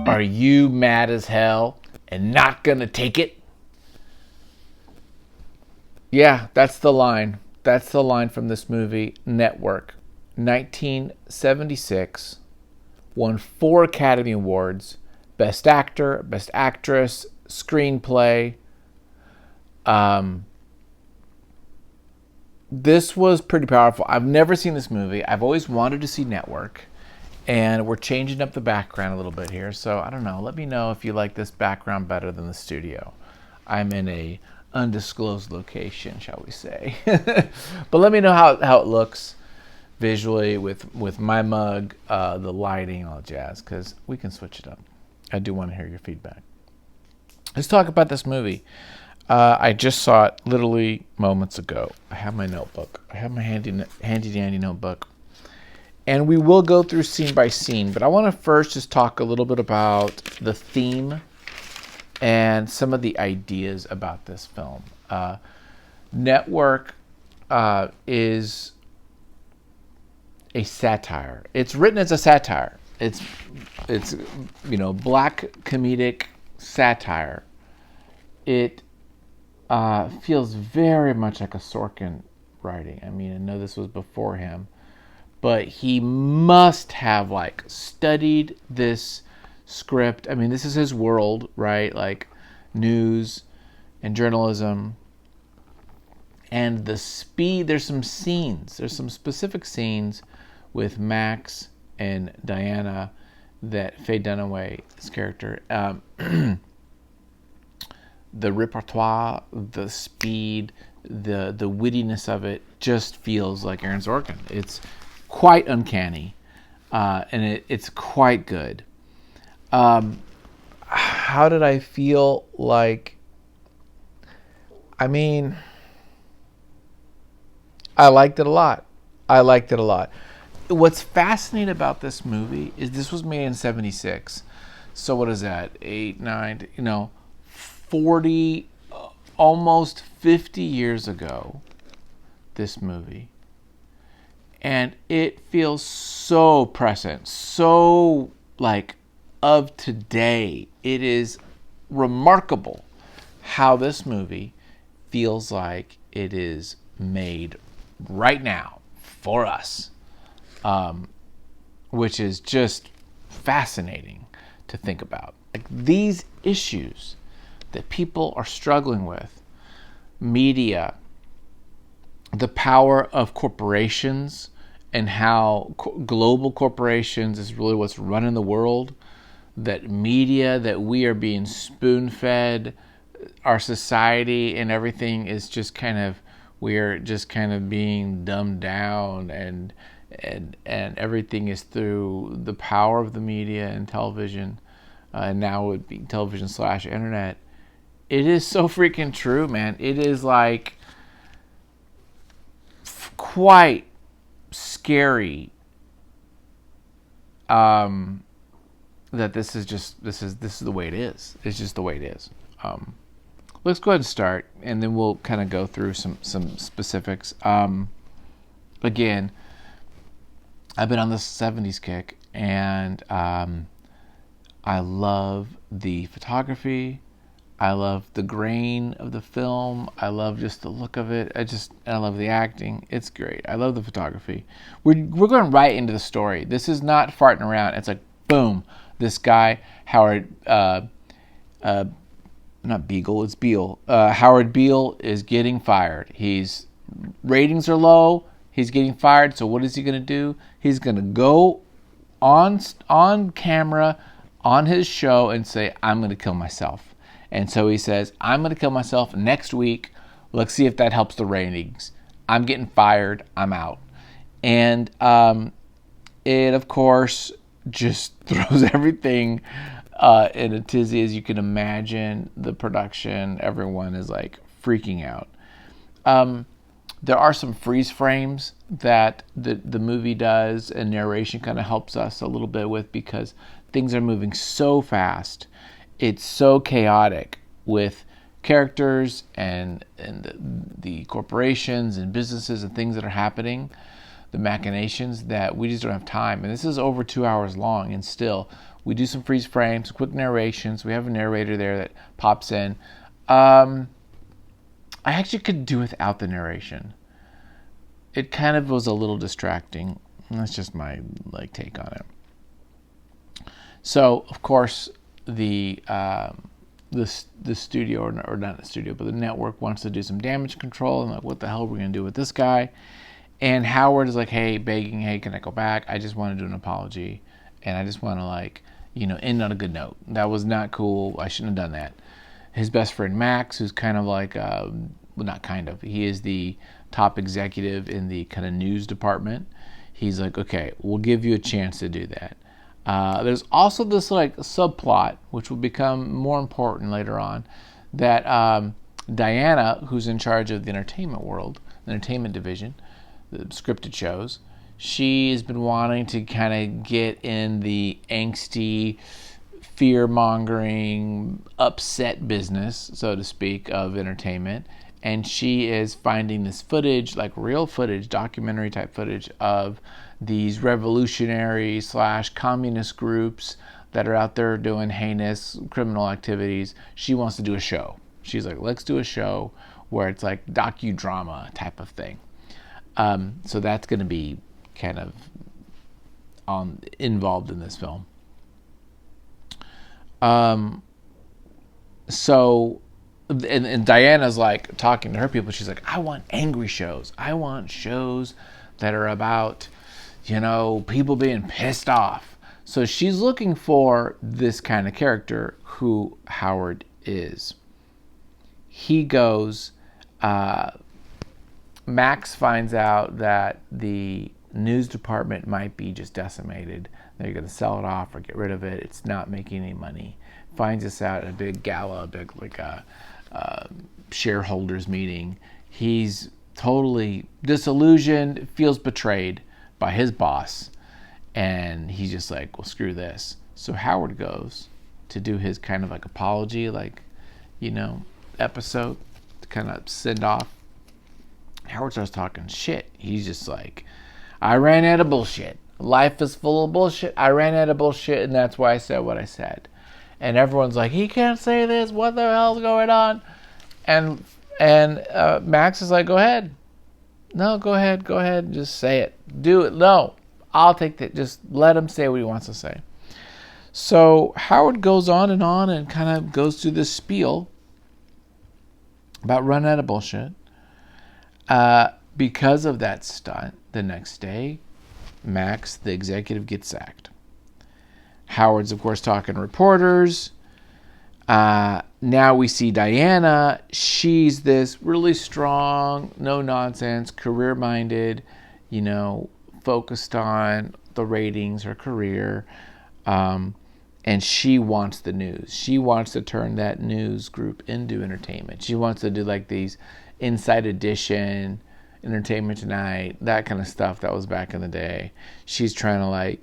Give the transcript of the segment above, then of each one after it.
Are you mad as hell and not gonna take it? Yeah, that's the line. That's the line from this movie, Network. 1976. Won 4 Academy Awards. Best Actor, Best Actress, Screenplay. This was pretty powerful. I've never seen this movie. I've always wanted to see Network. And we're changing up the background a little bit here. So I don't know. Let me know if you like this background better than the studio. I'm in a undisclosed location, shall we say. But let me know how it looks visually with my mug, the lighting, all that jazz, because we can switch it up. I do want to hear your feedback. Let's talk about this movie. I just saw it literally moments ago. I have my notebook. I have my handy dandy notebook. And we will go through scene by scene, but I want to first just talk a little bit about the theme and some of the ideas about this film. Network is a satire. It's written as a satire. It's black comedic satire. It feels very much like a Sorkin writing. I mean, I know this was before him, but he must have studied this script. I mean, this is his world, right? Like news and journalism. And the speed, there's some specific scenes with Max and Diana that Faye Dunaway's character, the repertoire, the speed, the wittiness of it just feels like Aaron Sorkin. It's quite uncanny, and it's quite good. How did I feel like? I mean, I liked it a lot. What's fascinating about this movie is this was made in 76. So what is that? 8, 9, 40, almost 50 years ago, this movie. And it feels so present, so of today. It is remarkable how this movie feels like it is made right now for us, which is just fascinating to think about. These issues that people are struggling with, media, the power of corporations, and how global corporations is really what's running the world, that media, that we are being spoon-fed, our society and everything is just we're just being dumbed down, and everything is through the power of the media and television, and now it would be television / internet. It is so freaking true, man. It is quite scary that this is the way it is. It's just the way it is. Let's go ahead and start, and then we'll kind of go through some specifics. Again, I've been on this 70s kick, and I love the photography. I love the grain of the film. I love just the look of it. I love the acting. It's great. I love the photography. We're going right into the story. This is not farting around. It's like, boom, this guy, Howard, not Beagle, it's Beale. Howard Beale is getting fired. Ratings are low. He's getting fired. So what is he going to do? He's going to go on camera on his show and say, I'm going to kill myself. And so he says, I'm going to kill myself next week. Let's see if that helps the ratings. I'm getting fired. I'm out. And it, of course, just throws everything in a tizzy, as you can imagine. The production, everyone is freaking out. There are some freeze frames that the movie does, and narration kind of helps us a little bit with, because things are moving so fast. It's so chaotic with characters and the corporations and businesses and things that are happening, the machinations, that we just don't have time. And this is over 2 hours long, and still we do some freeze frames, quick narrations. We have a narrator there that pops in. I actually could do without the narration. It kind of was a little distracting. That's just my take on it. So, of course, the studio, or not the studio, but the network wants to do some damage control, and what the hell are we going to do with this guy? And Howard is begging, hey, can I go back? I just want to do an apology, and I just want to end on a good note. That was not cool. I shouldn't have done that. His best friend Max, who's kind of not kind of, he is the top executive in the kind of news department. He's like, okay, we'll give you a chance to do that. There's also this subplot, which will become more important later on, that Diana, who's in charge of the entertainment world, the entertainment division, the scripted shows, she has been wanting to kind of get in the angsty, fear-mongering, upset business, so to speak, of entertainment. And she is finding this footage, real footage, documentary type footage, of these revolutionary / communist groups that are out there doing heinous criminal activities. She wants to do a show. She's like, let's do a show where it's like docudrama type of thing. So that's going to be kind of involved in this film. And Diana's talking to her people. She's like, I want angry shows. I want shows that are about, people being pissed off. So she's looking for this kind of character, who Howard is. He goes, Max finds out that the news department might be just decimated. They're going to sell it off or get rid of it. It's not making any money. Finds this out at a big gala, shareholders meeting. He's totally disillusioned, feels betrayed by his boss, and he's just like, well, screw this. So Howard goes to do his kind of apology, episode to kind of send off. Howard starts talking shit. He's just like, I ran out of bullshit. Life is full of bullshit. I ran out of bullshit, and that's why I said what I said. And everyone's like, he can't say this. What the hell's going on? And Max is like, go ahead. No, go ahead. Just say it. Do it. No, I'll take that. Just let him say what he wants to say. So Howard goes on and kind of goes through this spiel about running out of bullshit. Because of that stunt, the next day, Max, the executive, gets sacked. Howard's, of course, talking to reporters. Now we see Diana. She's this really strong, no-nonsense, career-minded, focused on the ratings, her career. And she wants the news. She wants to turn that news group into entertainment. She wants to do these Inside Edition, Entertainment Tonight, that kind of stuff that was back in the day. She's trying to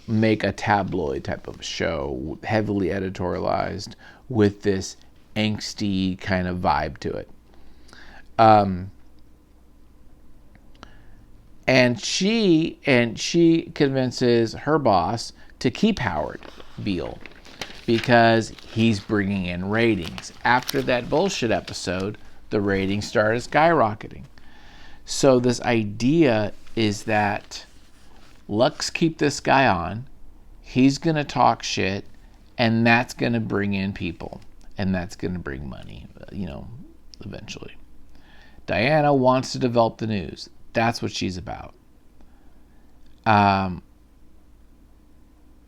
make a tabloid type of show, heavily editorialized, with this angsty kind of vibe to it. And she convinces her boss to keep Howard Beale because he's bringing in ratings. After that bullshit episode, the ratings started skyrocketing. So this idea is that let's keep this guy on. He's going to talk shit, and that's going to bring in people, and that's going to bring money, eventually. Diana wants to develop the news. That's what she's about. Then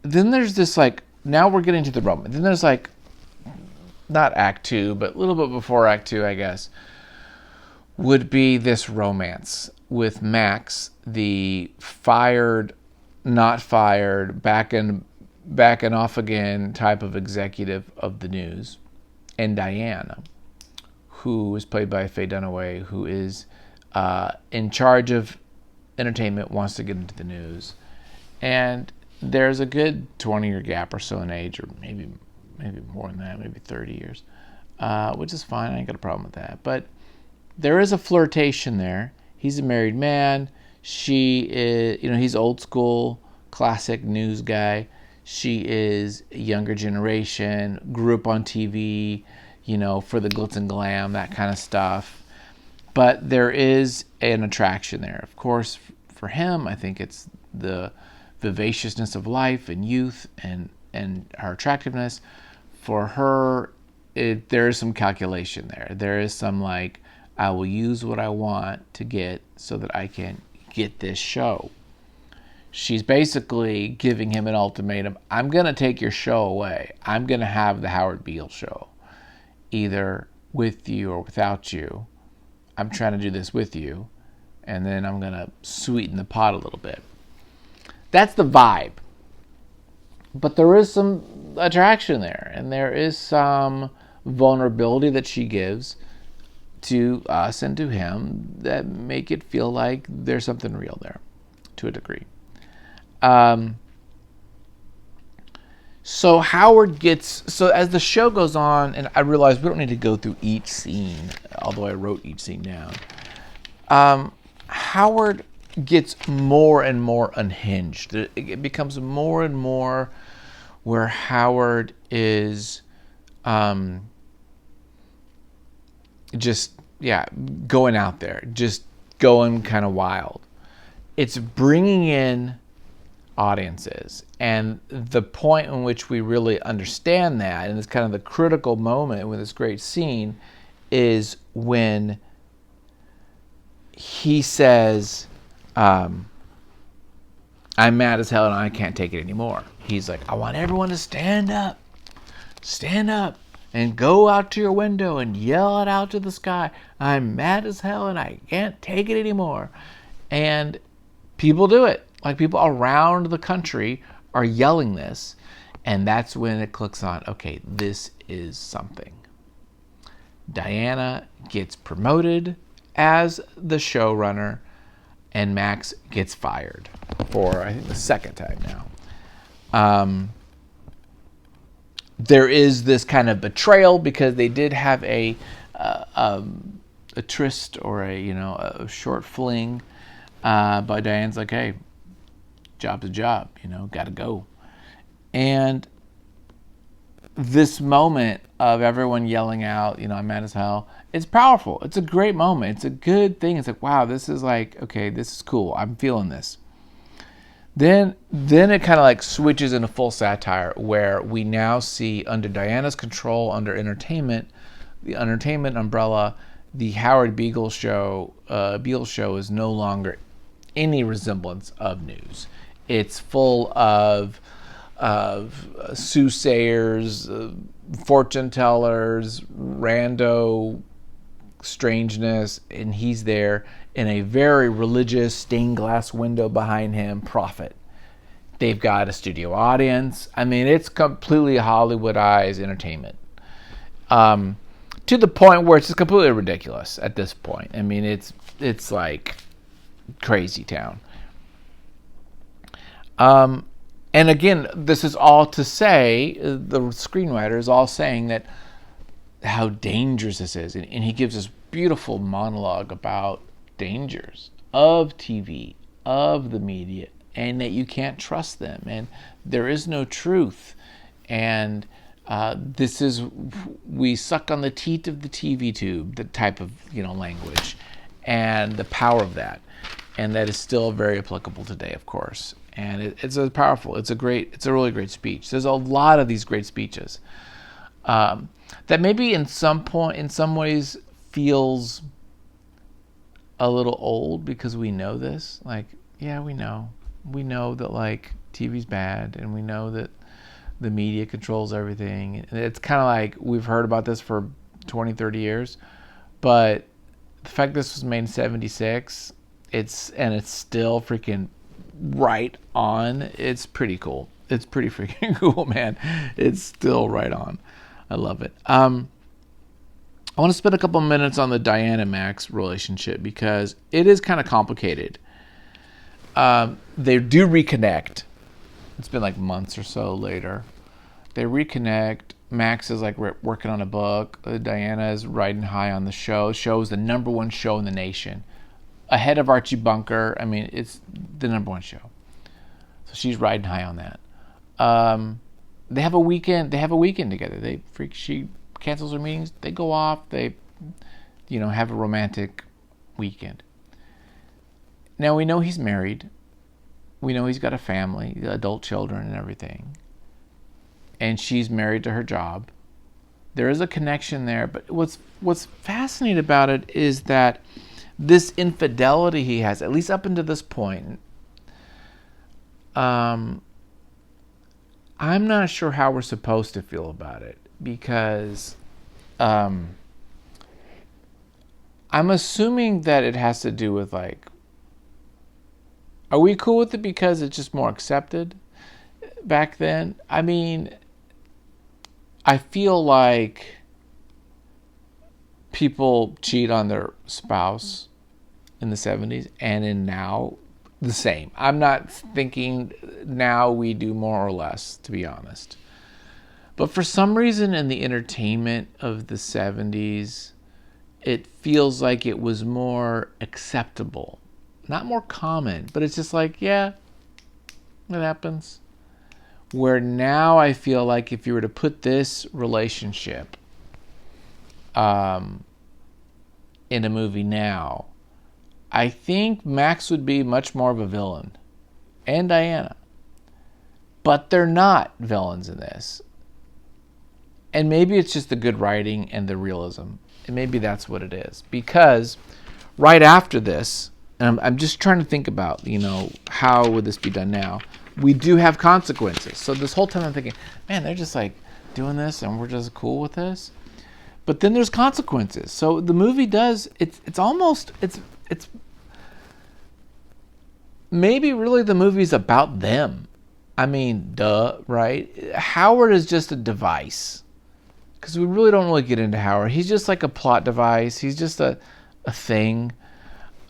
there's this now we're getting to the romance. Then there's not Act 2, but a little bit before Act 2, I guess, would be this romance with Max, the fired, not fired, back and off again type of executive of the news, and Diana, who is played by Faye Dunaway, who is in charge of entertainment, wants to get into the news. And there's a good 20-year gap or so in age, or maybe more than that, maybe 30 years, which is fine. I ain't got a problem with that. But there is a flirtation there. He's a married man. She is, he's old school, classic news guy. She is a younger generation, grew up on TV, for the glitz and glam, that kind of stuff. But there is an attraction there. Of course, for him, I think it's the vivaciousness of life and youth and her attractiveness. For her, there is some calculation there. There is some I will use what I want to get so that I can get this show. She's basically giving him an ultimatum. I'm going to take your show away. I'm going to have the Howard Beale show, either with you or without you. I'm trying to do this with you, and then I'm going to sweeten the pot a little bit. That's the vibe. But there is some attraction there, and there is some vulnerability that she gives to us and to him that make it feel like there's something real there, to a degree. So as the show goes on, and I realize we don't need to go through each scene, although I wrote each scene down. Howard gets more and more unhinged. It becomes more and more where Howard is going out there, just going kind of wild. It's bringing in audiences, and the point in which we really understand that, and it's kind of the critical moment with this great scene, is when he says, I'm mad as hell and I can't take it anymore. He's like, I want everyone to stand up and go out to your window and yell it out to the sky. I'm mad as hell and I can't take it anymore. And people do it. People around the country are yelling this. And that's when it clicks on, okay, this is something. Diana gets promoted as the showrunner, and Max gets fired for, I think, the second time now. There is this kind of betrayal because they did have a tryst or a short fling, but Diane's like, hey, job's a job, gotta go. And this moment of everyone yelling out, I'm mad as hell, it's powerful. It's a great moment. It's a good thing. It's like, wow, this is okay, this is cool. I'm feeling this. Then it kind of switches into full satire, where we now see, under Diana's control, under entertainment, the entertainment umbrella, the Howard Beale show is no longer any resemblance of news. It's full of soothsayers, fortune tellers, rando strangeness, and he's there in a very religious stained glass window behind him, prophet. They've got a studio audience. I mean, it's completely Hollywoodized entertainment. To the point where it's just completely ridiculous at this point. I mean, it's like crazy town. And again, this is all to say, the screenwriter is all saying that how dangerous this is. And he gives this beautiful monologue about dangers of TV, of the media, and that you can't trust them. And there is no truth. And we suck on the teat of the TV tube, the type of language, and the power of that. And that is still very applicable today, of course. And it's a powerful, it's a really great speech. There's a lot of these great speeches that maybe in some ways feels a little old because we know this. We know that TV's bad, and we know that the media controls everything. And it's kind of we've heard about this for 20, 30 years, but the fact this was made in 76, it's still freaking right on. It's pretty cool. It's pretty freaking cool, man. It's still right on. I love it. I want to spend a couple minutes on the Diana Max relationship because it is kind of complicated. They do reconnect. It's been like months or so later. They reconnect. Max is like working on a book. Diana is riding high on the show. The show is the number one show in the nation, ahead of Archie Bunker. I mean, it's the number one show. So she's riding high on that. They have a weekend. They have a weekend together. She cancels her meetings. They go off. They, have a romantic weekend. Now we know he's married. We know he's got a family, adult children and everything. And she's married to her job. There is a connection there, but what's fascinating about it is that this infidelity he has, at least up until this point, I'm not sure how we're supposed to feel about it, because I'm assuming that it has to do with, like, are we cool with it because it's just more accepted back then? I mean, I feel like people cheat on their spouse in the 70s and in now the same. I'm not thinking now we do more or less, to be honest. But for some reason in the entertainment of the 70s, it feels like it was more acceptable. Not more common, but it's just like, yeah, it happens. Where now I feel like if you were to put this relationship in a movie now, I think Max would be much more of a villain, and Diana. But they're not villains in this. And maybe it's just the good writing and the realism. And maybe that's what it is. Because right after this, and I'm just trying to think about, how would this be done now? We do have consequences. So this whole time I'm thinking, man, they're just like doing this and we're just cool with this. But then there's consequences. So the movie does, it's maybe really the movie's about them. I mean, duh, right? Howard is just a device. Because we really don't really get into Howard. He's just like a plot device. He's just a thing.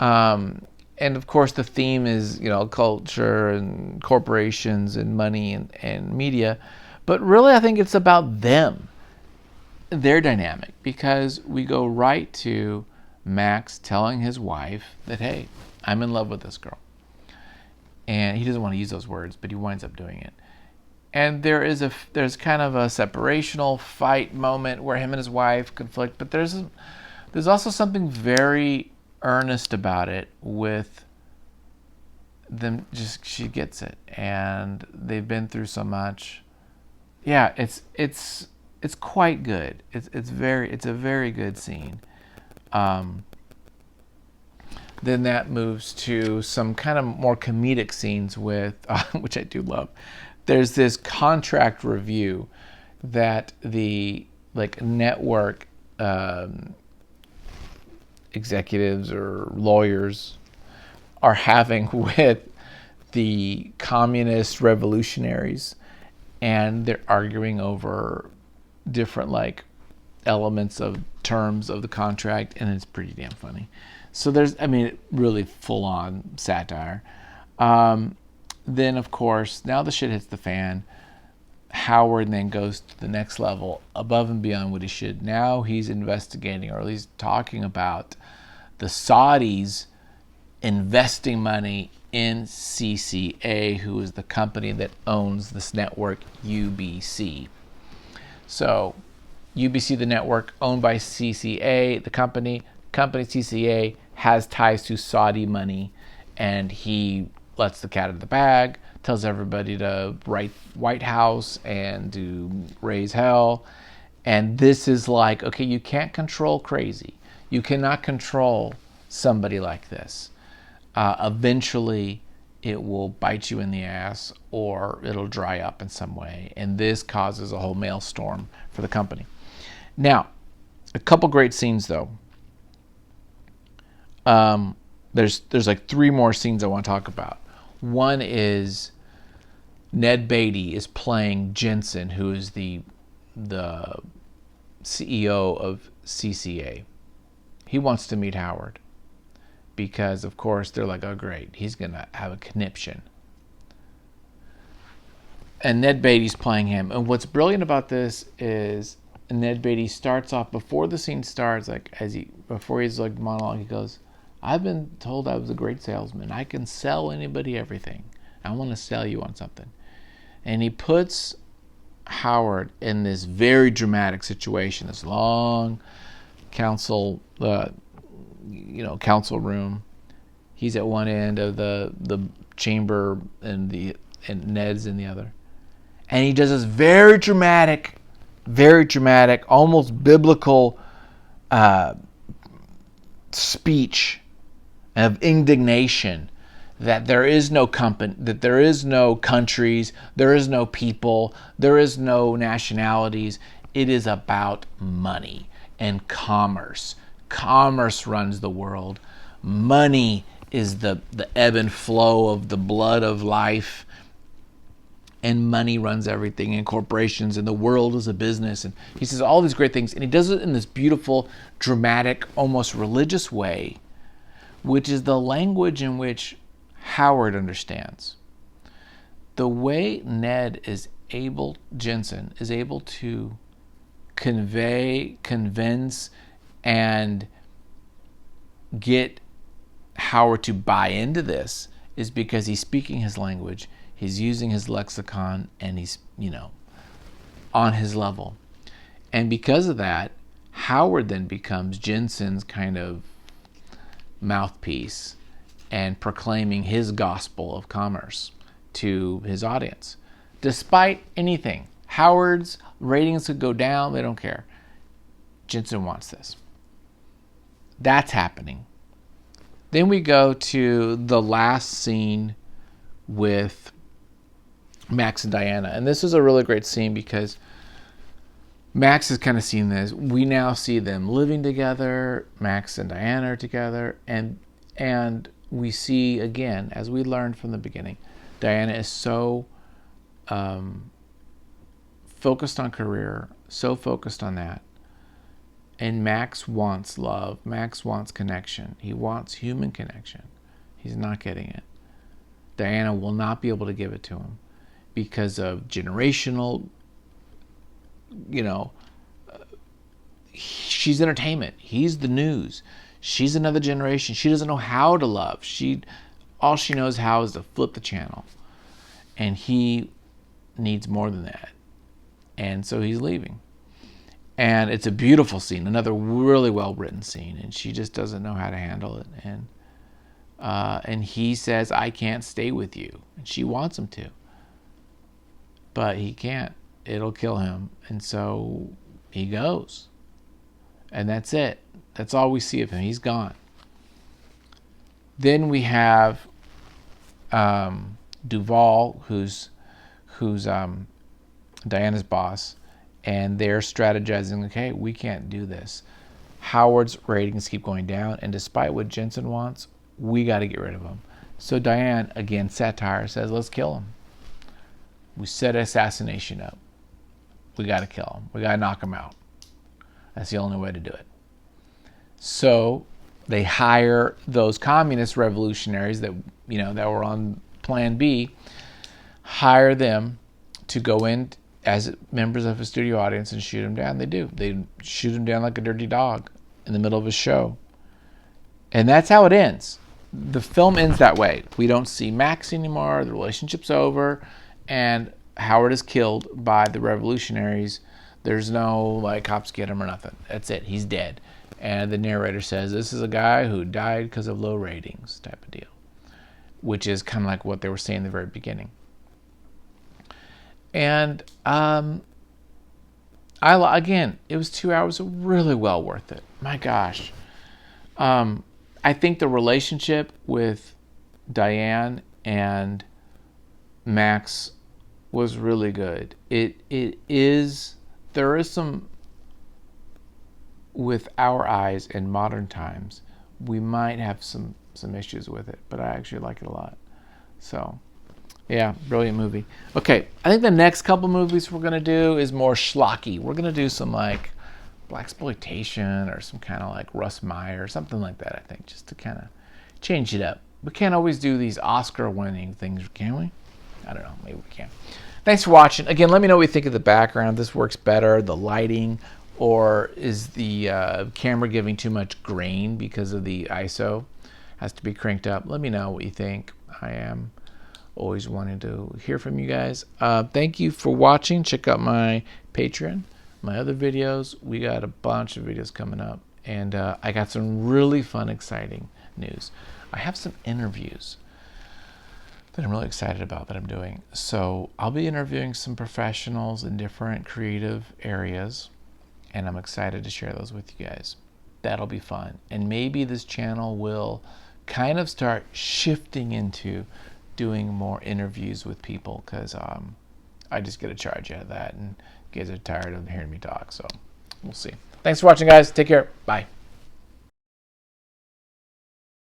And of course the theme is, culture and corporations and money and media. But really I think it's about them, their dynamic, because we go right to Max telling his wife that, hey, I'm in love with this girl. And he doesn't want to use those words, but he winds up doing it. And there's kind of a separational fight moment where him and his wife conflict, but there's also something very earnest about it with them. Just, she gets it, and they've been through so much. Yeah, it's quite good. It's a very good scene. Then that moves to some kind of more comedic scenes with, which I do love. There's this contract review that the network executives or lawyers are having with the communist revolutionaries, and they're arguing over different elements of terms of the contract, and it's pretty damn funny. So there's, really full on satire. Then of course, now the shit hits the fan. Howard then goes to the next level, above and beyond what he should. Now he's investigating, or at least talking about, the Saudis investing money in CCA, who is the company that owns this network, UBC. So UBC, the network owned by CCA, the company CCA has ties to Saudi money, and he lets the cat out of the bag, tells everybody to write White House and to raise hell. And this is like, okay, you can't control crazy. You cannot control somebody like this. Eventually, it will bite you in the ass, or it'll dry up in some way. And this causes a whole maelstrom for the company. Now, a couple great scenes, though. There's like three more scenes I want to talk about. One is Ned Beatty is playing Jensen, who is the CEO of CCA. He wants to meet Howard because, of course, they're like, oh, great, he's going to have a conniption. And Ned Beatty's playing him. And what's brilliant about this is Ned Beatty starts off, before the scene starts, before he's like monologue, he goes, I've been told I was a great salesman. I can sell anybody everything. I want to sell you on something. And he puts Howard in this very dramatic situation, this long council room. He's at one end of the chamber, and Ned's in the other. And he does this very dramatic, almost biblical speech of indignation that there is no company, that there is no countries, there is no people, there is no nationalities. It is about money and commerce. Commerce runs the world. Money is the ebb and flow of the blood of life. And money runs everything, and corporations, and the world is a business. And he says all these great things, and he does it in this beautiful, dramatic, almost religious way, which is the language in which Howard understands. The way Jensen is able to convince, and get Howard to buy into this is because he's speaking his language. He's using his lexicon, and he's, on his level. And because of that, Howard then becomes Jensen's kind of mouthpiece and proclaiming his gospel of commerce to his audience. Despite anything, Howard's ratings could go down, they don't care. Jensen wants this. That's happening. Then we go to the last scene with Max and Diana. And this is a really great scene because Max has kind of seen this. We now see them living together. Max and Diana are together. And we see, again, as we learned from the beginning, Diana is so focused on career, so focused on that. And Max wants love. Max wants connection. He wants human connection. He's not getting it. Diana will not be able to give it to him because of generational, she's entertainment. He's the news. She's another generation. She doesn't know how to love. All she knows how is to flip the channel. And he needs more than that. And so he's leaving. And it's a beautiful scene, another really well-written scene, and she just doesn't know how to handle it. And he says, I can't stay with you. And she wants him to. But he can't. It'll kill him. And so he goes. And that's it. That's all we see of him. He's gone. Then we have Duvall, who's Diana's boss, and they're strategizing, okay, we can't do this. Howard's ratings keep going down, and despite what Jensen wants, we got to get rid of him. So Diane, again, satire, says, let's kill him. We set assassination up. We got to kill him. We got to knock him out. That's the only way to do it. So they hire those communist revolutionaries that were on Plan B, hire them to go in as members of a studio audience and shoot him down. They do. They shoot him down like a dirty dog in the middle of his show. And that's how it ends. The film ends that way. We don't see Max anymore. The relationship's over. And Howard is killed by the revolutionaries. There's no, cops get him or nothing. That's it. He's dead. And the narrator says, this is a guy who died because of low ratings type of deal. Which is kind of like what they were saying in the very beginning. And again, it was 2 hours really well worth it. My gosh. I think the relationship with Diane and Max was really good. There is some, with our eyes in modern times, we might have some issues with it, but I actually like it a lot. So, yeah, brilliant movie. Okay, I think the next couple movies we're going to do is more schlocky. We're going to do some exploitation or some kind of like Russ Meyer or something like that, I think, just to kind of change it up. We can't always do these Oscar-winning things, can we? I don't know. Maybe we can. Thanks for watching. Again, let me know what you think of the background. This works better, the lighting, or is the camera giving too much grain because of the ISO? Has to be cranked up. Let me know what you think. I am always wanting to hear from you guys. Thank you for watching. Check out my Patreon, my other videos. We got a bunch of videos coming up, and I got some really fun, exciting news. I have some interviews that I'm really excited about that I'm doing. So I'll be interviewing some professionals in different creative areas, and I'm excited to share those with you guys. That'll be fun. And maybe this channel will kind of start shifting into doing more interviews with people, because I just get a charge out of that, and you guys are tired of hearing me talk, so we'll see. Thanks for watching, guys. Take care. Bye.